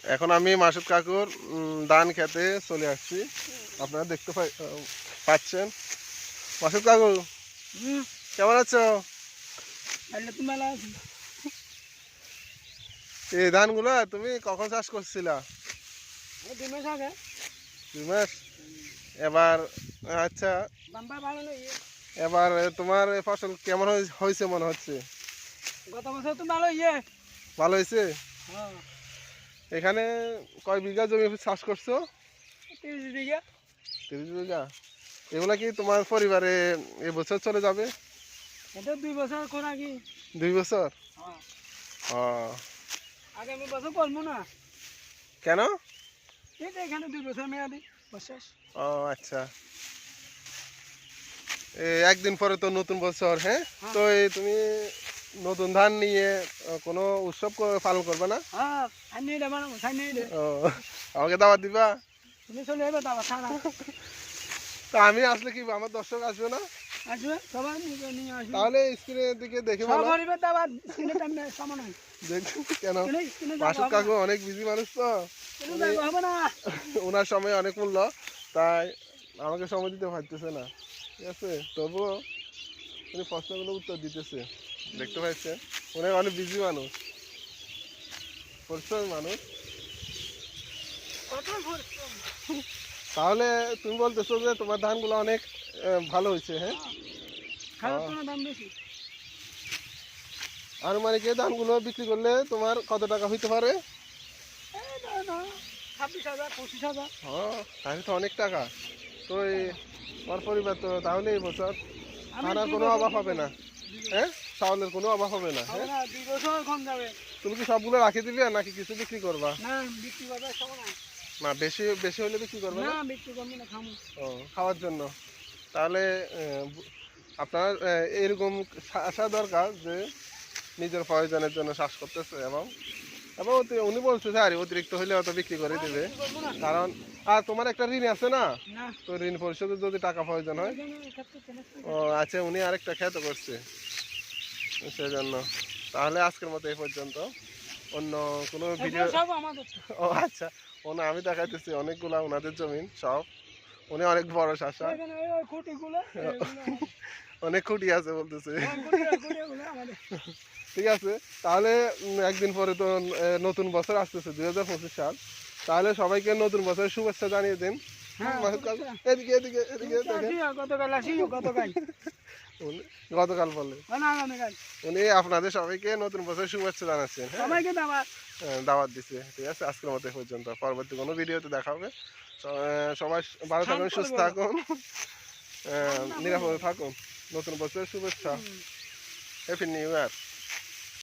এখন আমি মাসুদ কাকুর ধান খেতে চলে আসছি। আপনারা দেখতে পাচ্ছেন। মাসুদ কাকু কেমন আছো? এই ধানগুলো তুমি কখন চাষ করছিলা? 2 মাস। এবার আচ্ছা, এবার তোমার এই ফসল কেমন হয়েছে মনে হচ্ছে? গত বছর তো ভালো ভালো হয়েছে। এখানে কয় বিঘা জমি চাষ করছো? 30 বিঘা। 30 বিঘা। এগুলা কি তোমার পরিবারে এবছর চলে যাবে? এটা 2 বছর করা কি 2 বছর? ও আগামী বছর করবো না। কেন? এটা এখানে 2 বছর মেয়াদি বছর। ও আচ্ছা, একদিন পরে তো নতুন বছর। হ্যাঁ, তো এই তুমি নতুন ধান নিয়ে কোনো উৎসব পালন করবে না? ও, আমাকে দাওয়াত দিবা? তুমি চলে যাবে দাওয়াত ছাড়া। তা আমি আসলে কি আমার দর্শক আসবে না? আসবে সবাই নিয়ে আসবে। তাহলে স্ক্রিনের দিকে দেখে ভালো। সবারই দাওয়াত স্ক্রিনে টাইমে সমান হয়। দেখুন কেন, স্ক্রিনে মাসুদ কাকু অনেক বিজি মানুষ তো, হবে না। ওনার সময় অনেক মূল্য, তাই আমাকে সময় দিতে পারতেছে না। ঠিক আছে, তবুও উনি প্রশ্নগুলো উত্তর দিতেছে। দেখতে পাচ্ছেন উনি অনেক বিজি মানুষ, পরিশ্রমী মানুষ। তাহলে তুমি বলতেছো যে তোমার ধানগুলো অনেক ভালো হয়েছে? হ্যাঁ, দাম বেশি। আনুমানিক এই ধানগুলো বিক্রি করলে তোমার কত টাকা হইতে পারে? 26,000 25,000। তাহলে তো অনেক টাকা। তো এই তোমার পরিবার তো তাহলে এই বছর খানার কোনো অভাব হবে না। হ্যাঁ, চাউলের কোনো অভাব হবে না। হ্যাঁ, 2 বছর কম যাবে। তুমি কি সবগুলো রাখি দিবে নাকি কিছু বিক্রি করবা? না বিক্রি করবে সব না। না, বেশি বেশি হলে বিক্রি করবে না? না বিক্রি করবে না, খামু। ও, খাওয়ার জন্য। তাহলে আপনার এরকম আসা দরকার যে নিজের প্রয়োজনের জন্য চাষ করতেছে, এবং এবং উনি বলছে যে আর অতিরিক্ত হলে অত বিক্রি করে দেবে। কারণ আর তোমার একটা ঋণ আছে না, তো ঋণ পরিশোধের যদি টাকা প্রয়োজন হয়। ও আচ্ছা, উনি আরেকটা খ্যাত করছে সেজন্য। তাহলে আজকের মতো এই পর্যন্ত। অন্য কোনো ভিডিও? ও আচ্ছা, আমি দেখাইতেছি অনেকগুলা ওনাদের জমিন সব। উনি অনেক বড় চাষা, অনেক খুঁটি আছে বলতেছে। ঠিক আছে, তাহলে একদিন পরে তো নতুন বছর আসতেছে 2025 সাল। তাহলে সবাইকে নতুন বছরের শুভেচ্ছা জানিয়ে দিন। এদিকে এদিকে এদিকে দেখেন, গতকাল বলে উনি আপনাদের সবাইকে নতুন বছরের শুভেচ্ছা জানাচ্ছেন। দাওয়াত দিচ্ছে। ঠিক আছে, আজকের মতো পর্যন্ত। পরবর্তী কোনো ভিডিওতে দেখা হবে। সবাই ভালো থাকুন, সুস্থ থাকুন, নিরাপদে থাকুন। নতুন বছরের শুভেচ্ছা। Happy new year.